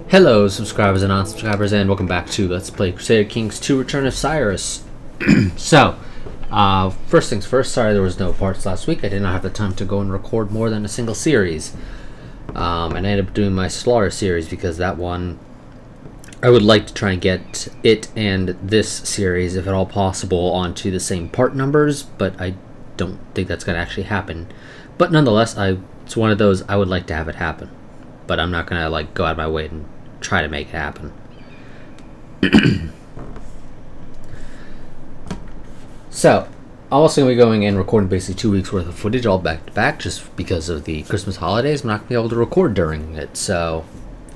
Hello subscribers and non-subscribers, and welcome back to Let's Play Crusader Kings 2 Return of Cyrus. First things first, sorry there was no parts last week. I did not have the time to go and record more than a single series. And I ended up doing my Slaughter series because that one, I would like to try and get it and this series, if at all possible, onto the same part numbers, but I don't think that's going to actually happen. But nonetheless, it's one of those I would like to have it happen. But I'm not going to go out of my way and try to make it happen. So, I'm also going to be going and recording basically 2 weeks worth of footage all back to back just because of the Christmas holidays. I'm not going to be able to record during it. So,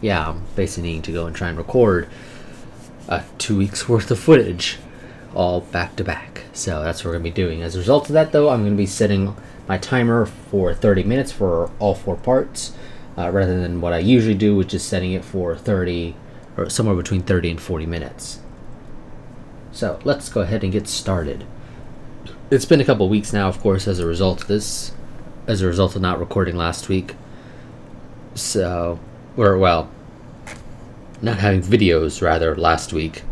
yeah, I'm basically needing to go and try and record 2 weeks worth of footage all back to back. So, that's what we're going to be doing. As a result of that, though, I'm going to be setting my timer for 30 minutes for all 4 parts. Rather than what I usually do, which is setting it for 30 or somewhere between 30 and 40 minutes. So let's go ahead and get started. It's been a couple weeks now, of course, as a result of this, as a result of not recording last week. So, or well, not having videos rather last week.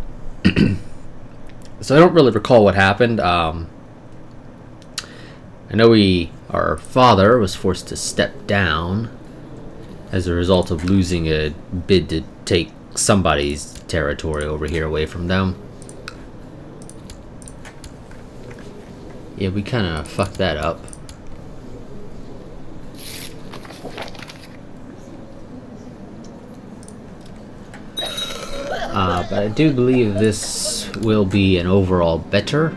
So I don't really recall what happened. I know our father was forced to step down as a result of losing a bid to take somebody's territory over here away from them. Yeah, we kind of fucked that up. But I do believe this will be an overall better.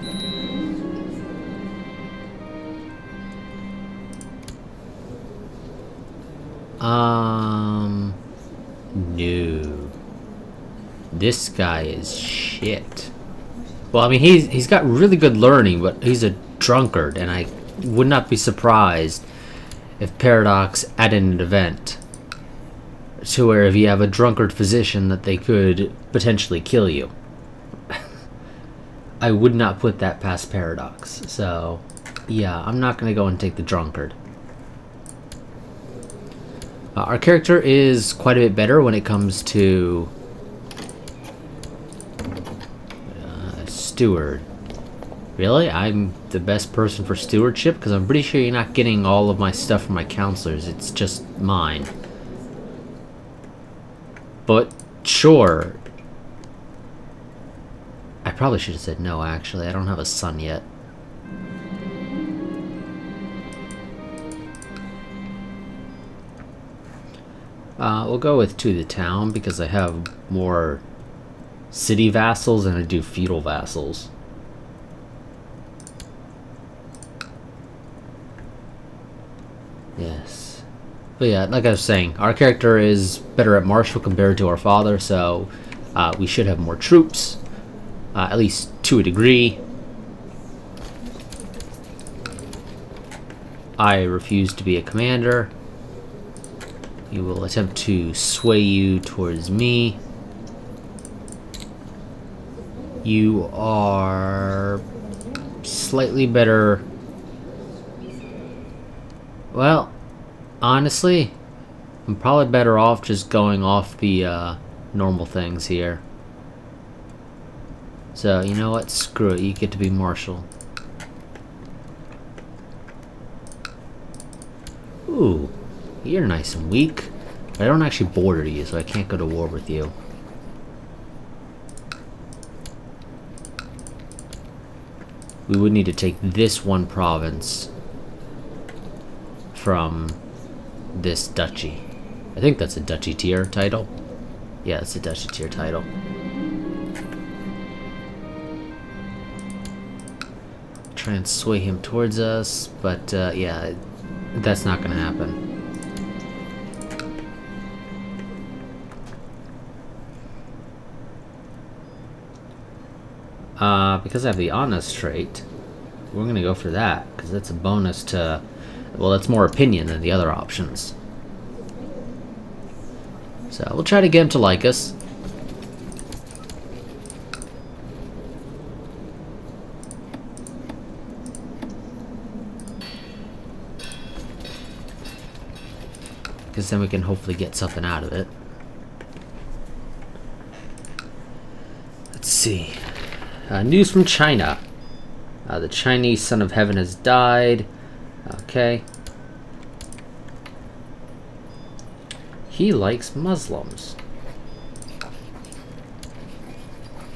No. This guy is shit. Well, I mean, he's got really good learning, but he's a drunkard, and I would not be surprised if Paradox added an event to where if you have a drunkard physician that they could potentially kill you. I would not put that past Paradox. So, yeah, I'm not going to go and take the drunkard. Our character is quite a bit better when it comes to steward. Really? I'm the best person for stewardship? Because I'm pretty sure you're not getting all of my stuff from my counselors. It's just mine. But, sure. I probably should have said no, actually. I don't have a son yet. We'll go with to the town because I have more city vassals than I do feudal vassals. Yes. But yeah, like I was saying, our character is better at martial compared to our father, so we should have more troops, at least to a degree. I refuse to be a commander. He will attempt to sway you towards me. You are slightly better. Well, honestly, I'm probably better off just going off the normal things here. So, you know what? Screw it. You get to be marshal. Ooh. You're nice and weak. But I don't actually border you, so I can't go to war with you. We would need to take this one province from this duchy. I think that's a duchy tier title. Yeah, it's a duchy tier title. Try and sway him towards us, but yeah, that's not gonna happen. Because I have the honest trait, we're going to go for that, because that's a bonus to, well, that's more opinion than the other options. So, we'll try to get him to like us. Because then we can hopefully get something out of it. see. News from China. The Chinese son of heaven has died. Okay. He likes Muslims.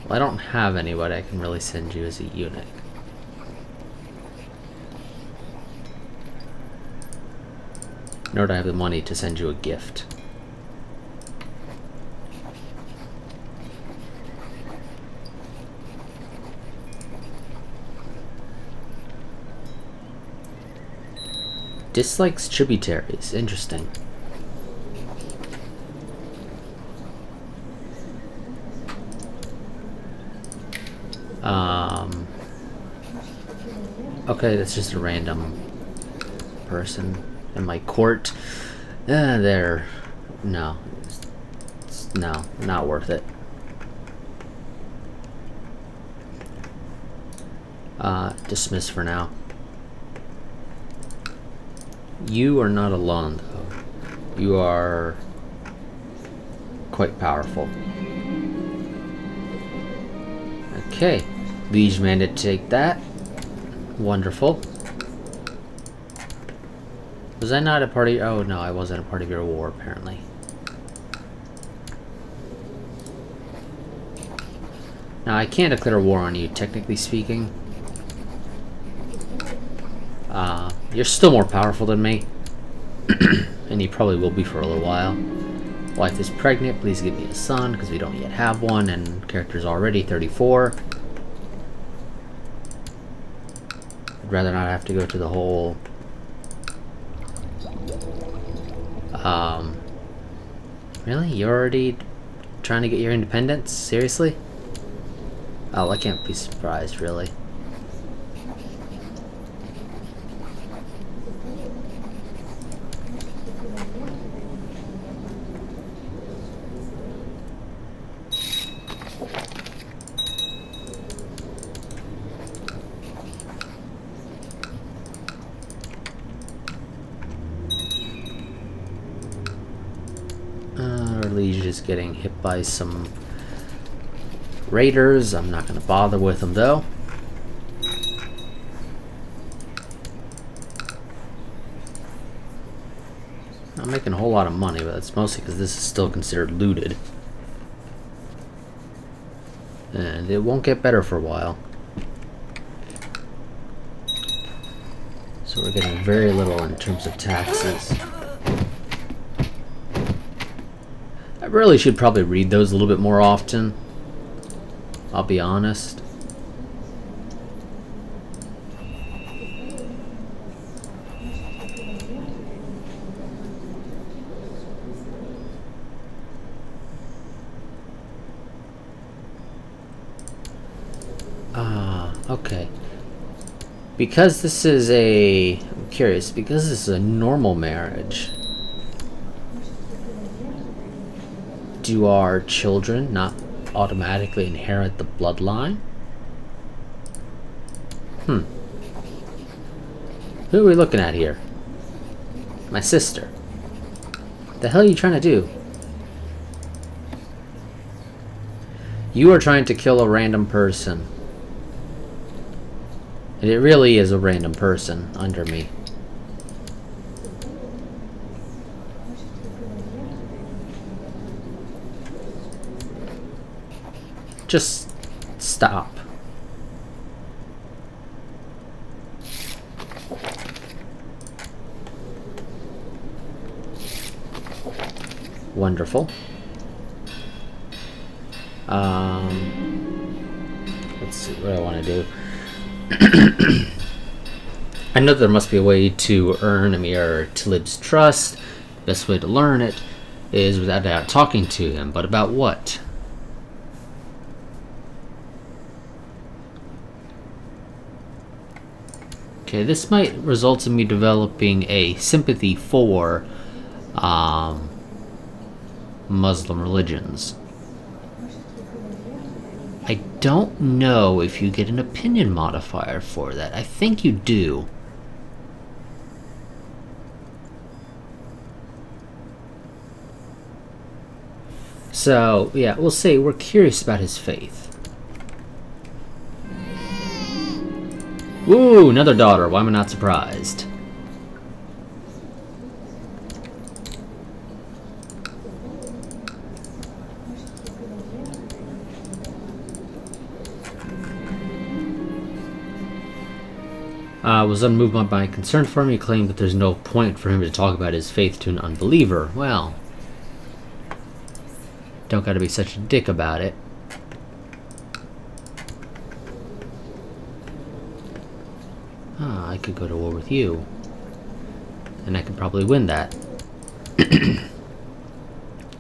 Well, I don't have anybody I can really send you as a eunuch. Nor do I have the money to send you a gift. Dislikes tributaries. Interesting. Okay, that's just a random person in my court. There. No. No, not worth it. Dismiss for now. You are not alone, though. You are quite powerful. Okay. Liege mandated to take that. Wonderful. Was I not a party? Oh no, I wasn't a part of your war, apparently. Now, I can't declare war on you, technically speaking. You're still more powerful than me. And you probably will be for a little while. Wife is pregnant, please give me a son, because we don't yet have one, and character's already 34. I'd rather not have to go to the whole... Really? You're already trying to get your independence? Seriously? Oh, I can't be surprised, really. Liege is getting hit by some raiders. I'm not going to bother with them, though. I'm making a whole lot of money, but that's mostly because this is still considered looted. And it won't get better for a while. So we're getting very little in terms of taxes. I really should probably read those a little bit more often. I'll be honest. Okay. Because this is a... I'm curious, because this is a normal marriage, do our children not automatically inherit the bloodline? Who are we looking at here? My sister. The hell are you trying to do? You are trying to kill a random person. And it really is a random person under me. Just stop. Wonderful. Let's see what I want to do. I know there must be a way to earn Emir Talib's trust. Best way to learn it is without talking to him. But about what? Okay, this might result in me developing a sympathy for Muslim religions. I don't know if you get an opinion modifier for that. I think you do. So, yeah, we'll say we're curious about his faith. Ooh, another daughter. Why am I not surprised? Was unmoved by my concern for him. He claimed that there's no point for him to talk about his faith to an unbeliever. Well, don't gotta be such a dick about it. Ah, I could go to war with you. And I could probably win that.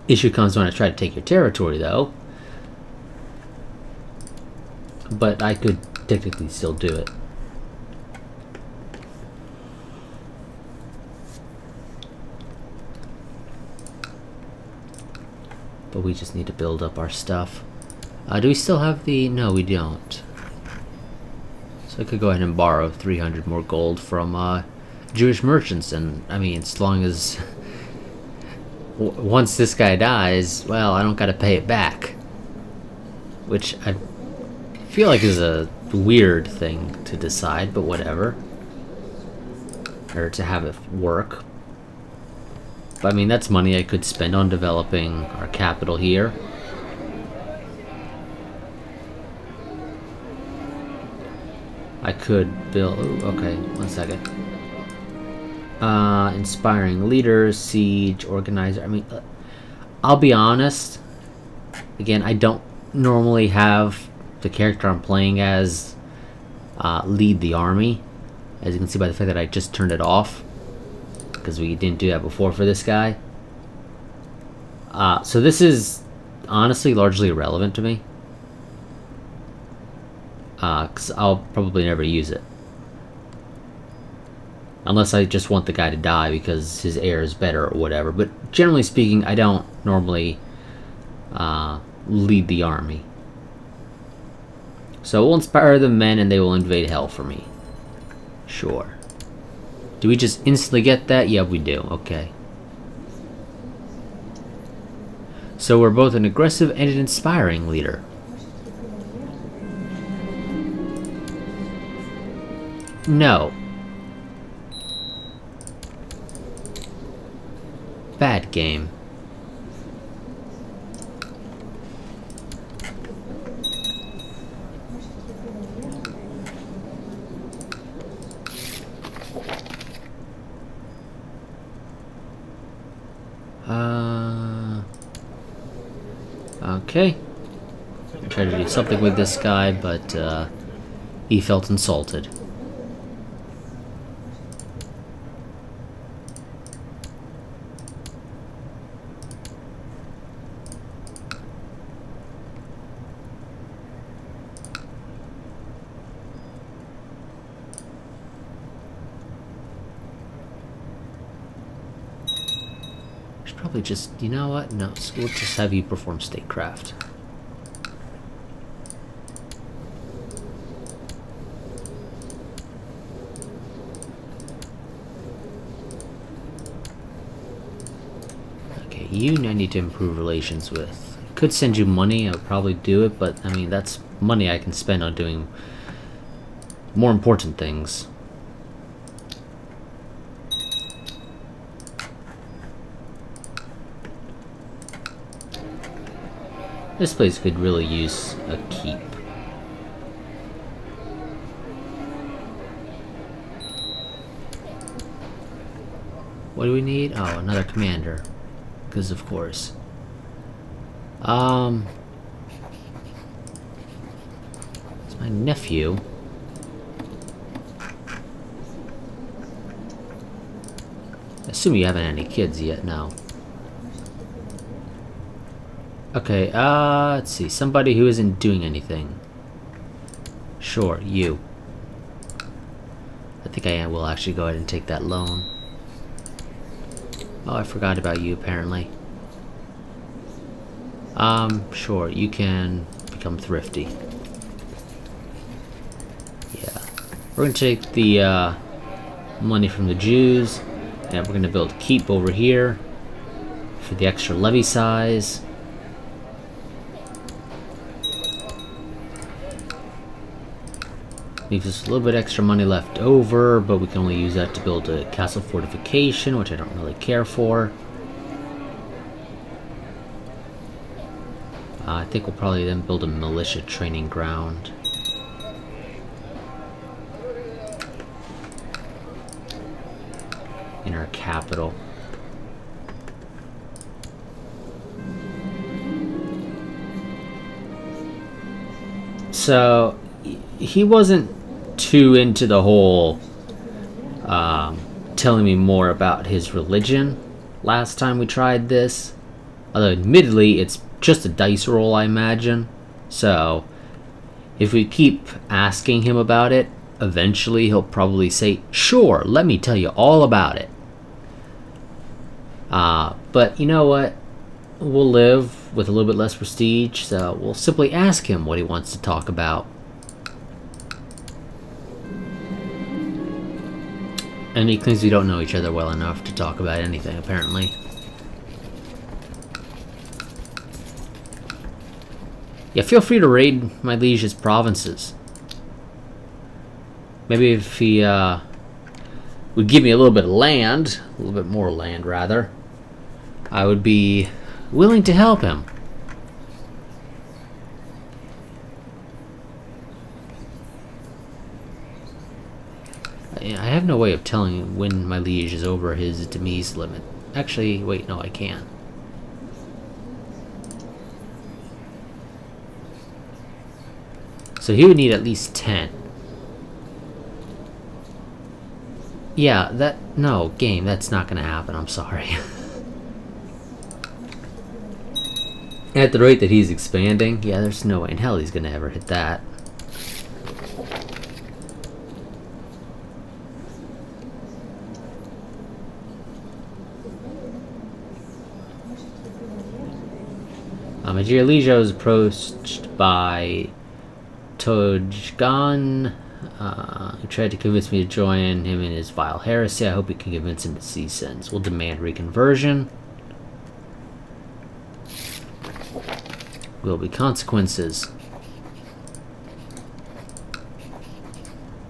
Issue comes when I try to take your territory, though. But I could technically still do it. But we just need to build up our stuff. Do we still have the... No, we don't. So I could go ahead and borrow 300 more gold from Jewish merchants. And, I mean, as long as... once this guy dies, well, I don't gotta pay it back. Which I feel like is a weird thing to decide, but whatever. Or to have it work. But, I mean, that's money I could spend on developing our capital here. I could build... Ooh, okay, 1 second. Inspiring leaders, siege, organizer. I mean, I'll be honest. Again, I don't normally have the character I'm playing as lead the army. As you can see by the fact that I just turned it off. Because we didn't do that before for this guy. So this is honestly largely irrelevant to me. Because I'll probably never use it. Unless I just want the guy to die because his heir is better or whatever. But generally speaking, I don't normally lead the army. So we'll inspire the men and they will invade hell for me. Sure. Do we just instantly get that? Yeah, we do. Okay. So we're both an aggressive and an inspiring leader. No. Bad game. Okay. I tried to do something with this guy, but he felt insulted. Probably just, you know what? No, so we'll just have you perform statecraft. Okay, you I need to improve relations with. Could send you money, I would probably do it, but I mean, that's money I can spend on doing more important things. This place could really use a keep. What do we need? Oh, another commander. Because of course. It's my nephew. I assume you haven't had any kids yet, no. Okay, let's see. Somebody who isn't doing anything. Sure, you. I think I will actually go ahead and take that loan. Oh, I forgot about you, apparently. Sure, you can become thrifty. Yeah. We're gonna take the, money from the Jews, and we're gonna build a keep over here for the extra levy size. Leaves us a little bit extra money left over, but we can only use that to build a castle fortification, which I don't really care for. I think we'll probably then build a militia training ground. In our capital. So he wasn't too into the whole telling me more about his religion last time we tried this. Although admittedly it's just a dice roll, I imagine. So if we keep asking him about it, eventually he'll probably say, sure, let me tell you all about it. But you know what? We'll live with a little bit less prestige, so we'll simply ask him what he wants to talk about. And he claims we don't know each other well enough to talk about anything, apparently. Yeah, feel free to raid my liege's provinces. Maybe if he would give me a little bit of land, a little bit more land rather, I would be willing to help him. I have no way of telling when my liege is over his demise limit. Actually, wait, no, I can. So he would need at least 10. Yeah, no, game, that's not gonna happen, I'm sorry. At the rate that he's expanding, yeah, there's no way in hell he's gonna ever hit that. Major Liege was approached by Tojgan, who tried to convince me to join him in his vile heresy. I hope we can convince him to cease sentence. We'll demand reconversion. Will be consequences.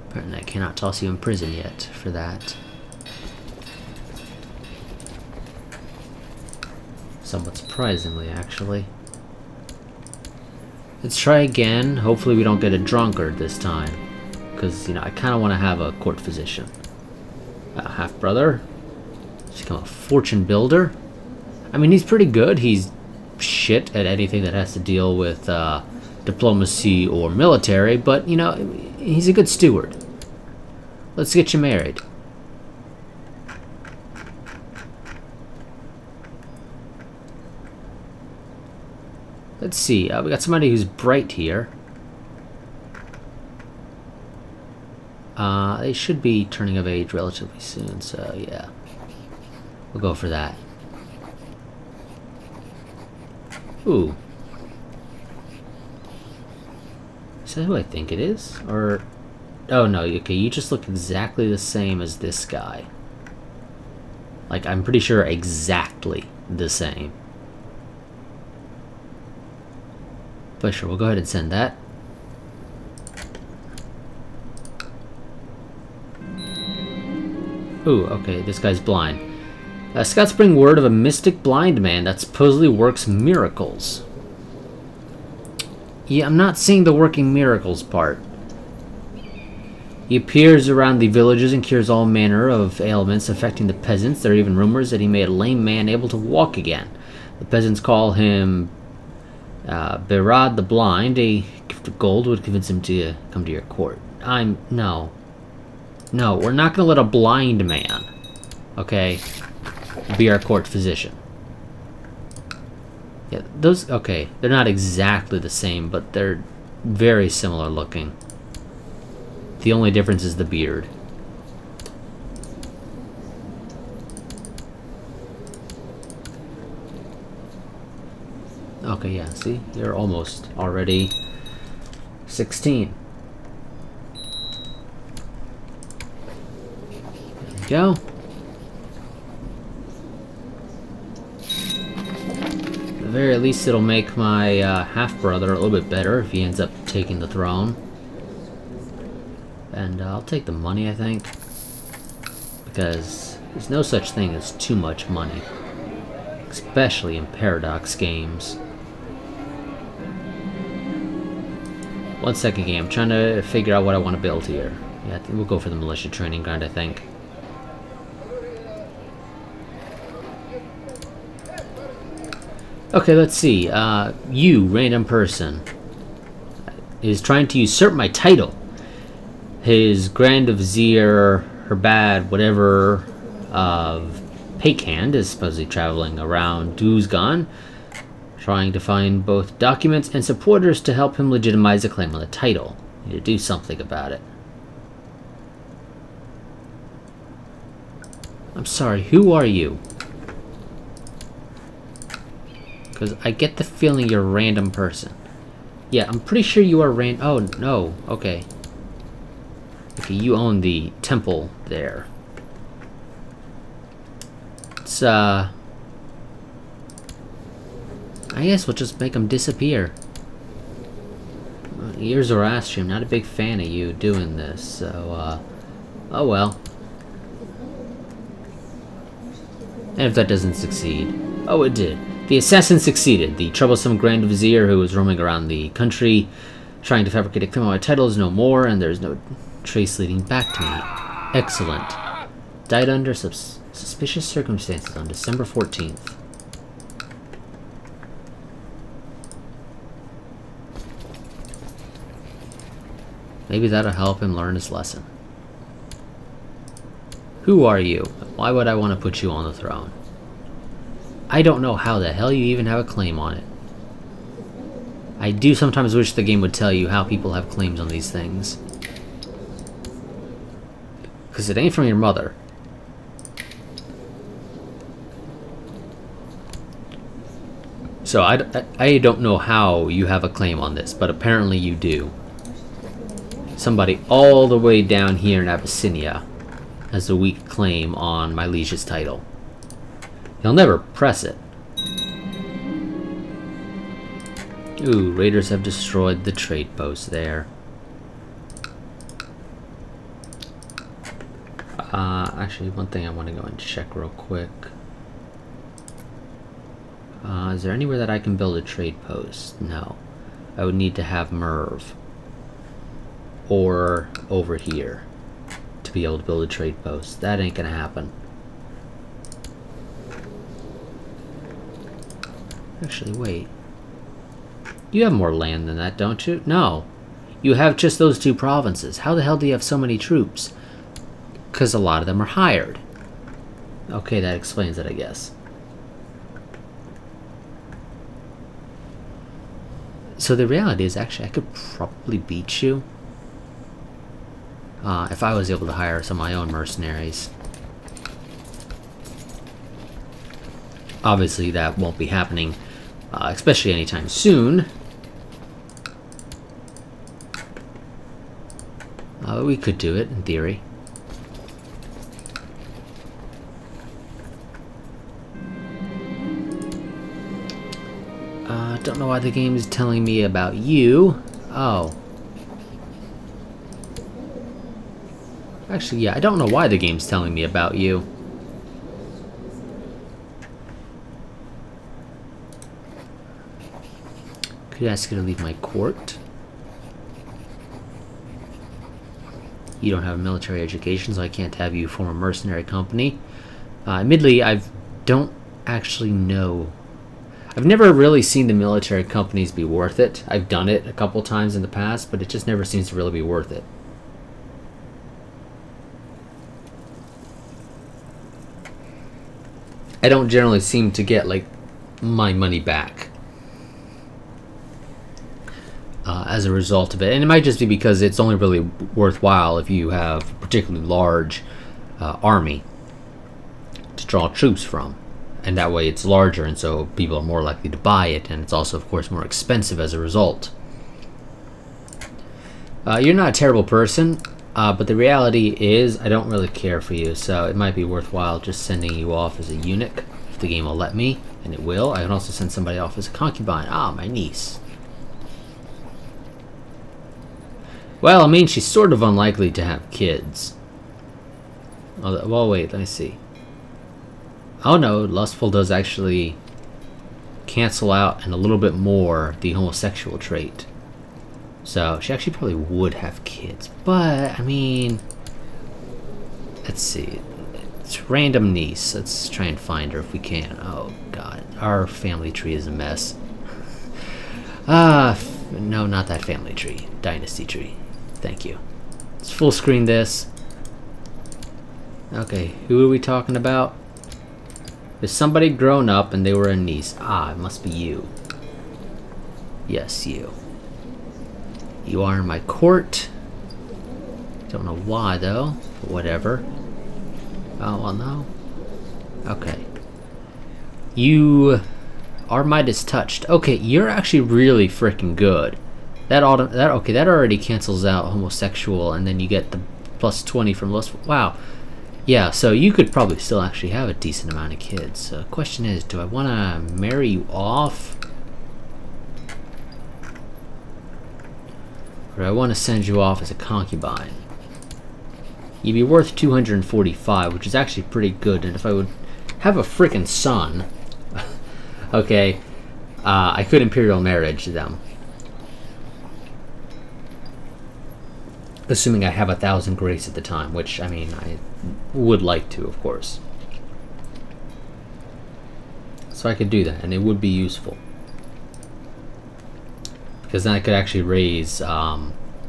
Apparently I cannot toss you in prison yet for that. Somewhat surprisingly, actually. Let's try again. Hopefully we don't get a drunkard this time. Because, you know, I kind of want to have a court physician. Half-brother. He's become a fortune builder. I mean, he's pretty good. He's shit at anything that has to deal with diplomacy or military. But, you know, he's a good steward. Let's get you married. Let's see, we got somebody who's bright here. They should be turning of age relatively soon, so yeah. We'll go for that. Ooh. Is that who I think it is? Or... oh no, okay, you just look exactly the same as this guy. Like, I'm pretty sure exactly the same. But sure, we'll go ahead and send that. Ooh, okay, this guy's blind. Scouts bring word of a mystic blind man that supposedly works miracles. Yeah, I'm not seeing the working miracles part. He appears around the villages and cures all manner of ailments affecting the peasants. There are even rumors that he made a lame man able to walk again. The peasants call him Berad the Blind. A gift of gold would convince him to come to your court. No, we're not gonna let a blind man, okay, be our court physician. Yeah, those, okay, they're not exactly the same, but they're very similar looking. The only difference is the beard. Okay, yeah, see? You're almost already 16. There we go. At the very least, it'll make my half-brother a little bit better if he ends up taking the throne. And I'll take the money, I think. Because there's no such thing as too much money. Especially in Paradox games. 1 second, game. I'm trying to figure out what I want to build here. Yeah, I think we'll go for the militia training ground, I think. Okay, let's see. You, random person, is trying to usurp my title. His Grand Vizier, Herbad, whatever, of Paykhand is supposedly traveling around Duzgan, trying to find both documents and supporters to help him legitimize a claim on the title. You need to do something about it. I'm sorry, who are you? Because I get the feeling you're a random person. Yeah, I'm pretty sure you are oh, no. Okay. Okay, you own the temple there. It's, I guess we'll just make them disappear. You're Zoroastrian, not a big fan of you doing this, so, oh well. And if that doesn't succeed... Oh, it did. The assassin succeeded. The troublesome Grand Vizier who was roaming around the country trying to fabricate a claim on my title is no more, and there's no trace leading back to me. Excellent. Died under suspicious circumstances on December 14th. Maybe that'll help him learn his lesson. Who are you? Why would I want to put you on the throne? I don't know how the hell you even have a claim on it. I do sometimes wish the game would tell you how people have claims on these things. Because it ain't from your mother. So I don't know how you have a claim on this, but apparently you do. Somebody all the way down here in Abyssinia has a weak claim on my liege's title. He'll never press it. Ooh, raiders have destroyed the trade post there. Actually, one thing I want to go and check real quick. Is there anywhere that I can build a trade post? No. I would need to have Merv. Or over here to be able to build a trade post. That ain't gonna happen. Actually, wait. You have more land than that, don't you? No. You have just those two provinces. How the hell do you have so many troops? Because a lot of them are hired. Okay, that explains it, I guess. So the reality is, actually, I could probably beat you. If I was able to hire some of my own mercenaries. Obviously, that won't be happening, especially anytime soon. We could do it, in theory. Don't know why the game is telling me about you. Oh. Actually, yeah, I don't know why the game's telling me about you. Could ask you to leave my court. You don't have a military education, so I can't have you form a mercenary company. Admittedly, I don't actually know. I've never really seen the military companies be worth it. I've done it a couple times in the past, but it just never seems to really be worth it. I don't generally seem to get, like, my money back as a result of it. And it might just be because it's only really worthwhile if you have a particularly large army to draw troops from. And that way it's larger, and so people are more likely to buy it, and it's also, of course, more expensive as a result. You're not a terrible person, but the reality is I don't really care for you, so it might be worthwhile just sending you off as a eunuch, if the game will let me, and it will. I can also send somebody off as a concubine. Ah, my niece. Well, I mean, she's sort of unlikely to have kids. Oh, well, wait, let me see. Oh no, lustful does actually cancel out and a little bit more the homosexual trait. So she actually probably would have kids. But, I mean, let's see. It's random niece. Let's try and find her if we can. Oh god, our family tree is a mess. No, not that family tree. Dynasty tree. Thank you. Let's full screen this. Okay, who are we talking about? There's somebody grown up and they were a niece. Ah, it must be you. Yes, you. You are in my court. Don't know why though, but whatever. Oh, well, no. Okay. You are Midas touched. Okay, you're actually really freaking good. That already cancels out homosexual, and then you get the plus 20 from lustful. Wow. Yeah, so you could probably still actually have a decent amount of kids. So the question is, do I want to marry you off? Or do I want to send you off as a concubine? You'd be worth 245, which is actually pretty good. And if I would have a freaking son, okay, I could imperial marriage them. Assuming I have 1,000 grace at the time, which, I mean, I would like to, of course. So I could do that, and it would be useful. Because then I could actually raise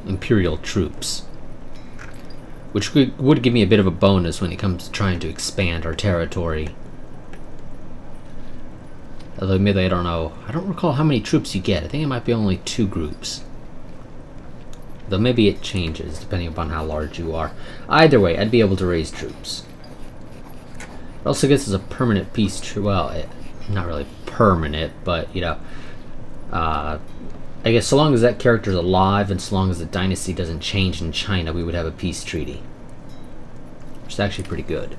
imperial troops. Which would give me a bit of a bonus when it comes to trying to expand our territory. Although maybe I don't know. I don't recall how many troops you get. I think it might be only 2 groups. Though maybe it changes depending upon how large you are. Either way, I'd be able to raise troops. It also gets us a permanent peace. Well, not really permanent, but you know, I guess so long as that character's alive and so long as the dynasty doesn't change in China, we would have a peace treaty, which is actually pretty good.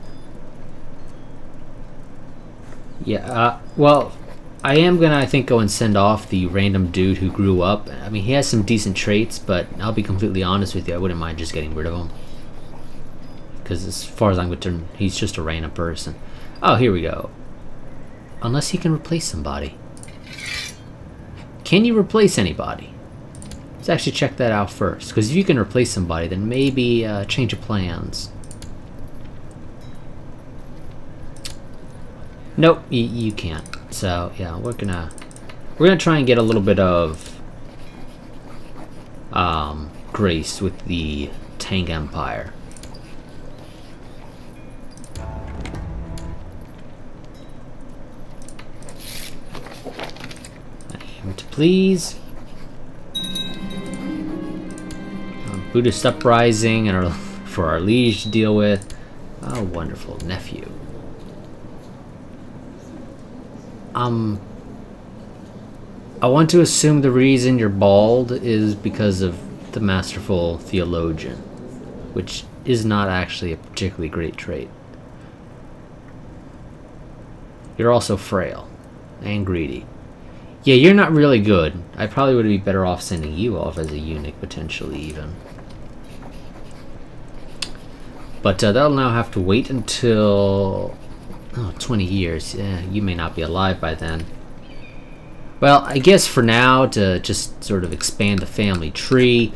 Yeah. Well, I am gonna, I think, go and send off the random dude who grew up. I mean, he has some decent traits, but I'll be completely honest with you, I wouldn't mind just getting rid of him. Because as far as I'm concerned, he's just a random person. Oh, here we go. Unless he can replace somebody. Can you replace anybody? Let's actually check that out first. Because if you can replace somebody, then maybe change of plans. Nope, you can't. So yeah, we're gonna try and get a little bit of grace with the Tang Empire. Aim to please. Buddhist uprising and for our liege to deal with. Oh, wonderful nephew. I want to assume the reason you're bald is because of the masterful theologian, which is not actually a particularly great trait. You're also frail and greedy. Yeah, you're not really good. I probably would be better off sending you off as a eunuch, potentially even. But that'll now have to wait until... Oh, 20 years. Yeah, you may not be alive by then. Well, I guess for now, to just sort of expand the family tree,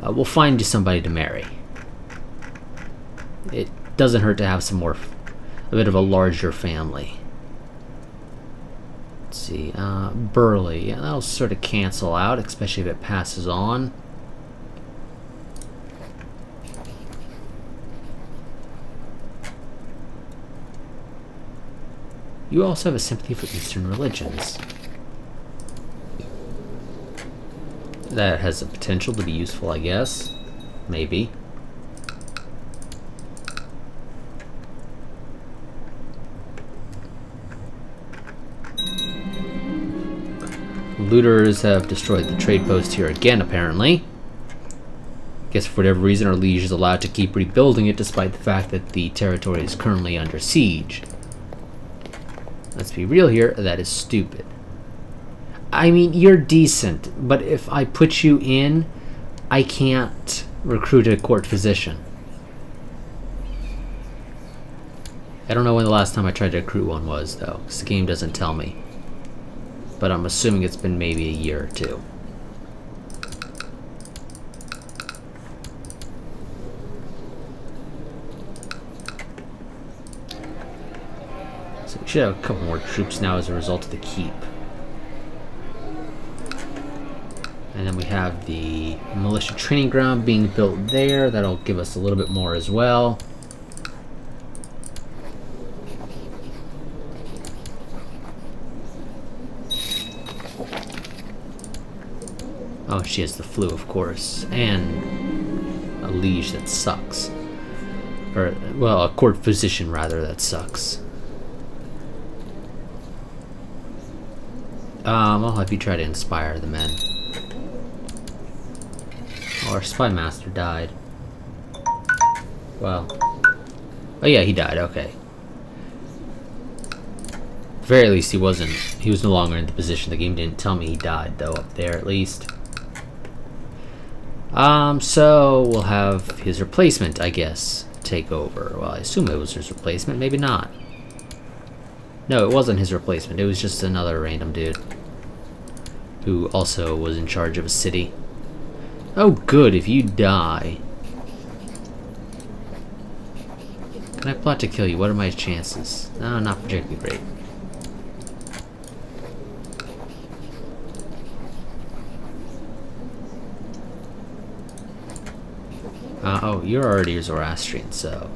we'll find you somebody to marry. It doesn't hurt to have a bit of a larger family. Let's see, Burley. Yeah, that'll sort of cancel out, especially if it passes on. You also have a sympathy for Eastern religions. That has the potential to be useful, I guess. Maybe. Looters have destroyed the trade post here again, apparently. Guess for whatever reason, our liege is allowed to keep rebuilding it despite the fact that the territory is currently under siege. Let's be real here, that is stupid. I mean, you're decent, but if I put you in I can't recruit a court physician. I don't know when the last time I tried to recruit one was, though, because the game doesn't tell me. But I'm assuming it's been maybe a year or two. So we should have a couple more troops now as a result of the keep. And then we have the militia training ground being built there. That'll give us a little bit more as well. Oh, she has the flu, of course, and a liege that sucks. Or, well, a court physician, rather, that sucks. I'll have you try to inspire the men. Oh, our spy master died. Well, oh yeah, he died, okay. At the very least, he was no longer in the position. The game didn't tell me he died, though, up there, at least. So we'll have his replacement, I guess, take over. Well, I assume it was his replacement, maybe not. No, it wasn't his replacement. It was just another random dude who also was in charge of a city. Oh, good, if you die. Can I plot to kill you? What are my chances? No, not particularly great. Oh, you're already a Zoroastrian, so...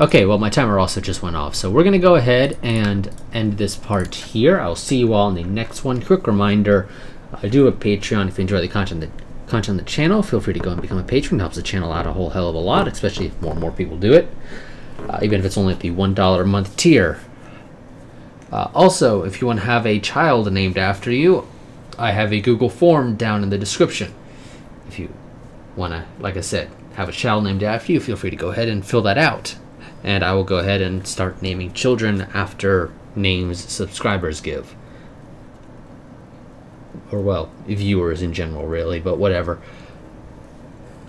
Okay, well, my timer also just went off, so we're going to go ahead and end this part here. I'll see you all in the next one. Quick reminder, I do have a Patreon. If you enjoy the content on the channel, feel free to go and become a patron. It helps the channel out a whole hell of a lot, especially if more and more people do it, even if it's only at the $1 a month tier. Also, if you want to have a child named after you, I have a Google form down in the description. If you want to, like I said, have a child named after you, feel free to go ahead and fill that out. And I will go ahead and start naming children after names subscribers give. Or, well, viewers in general, really, but whatever.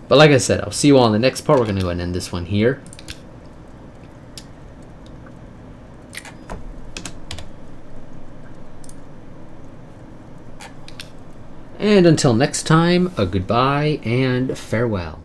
But like I said, I'll see you all in the next part. We're going to go ahead and end this one here. And until next time, a goodbye and farewell.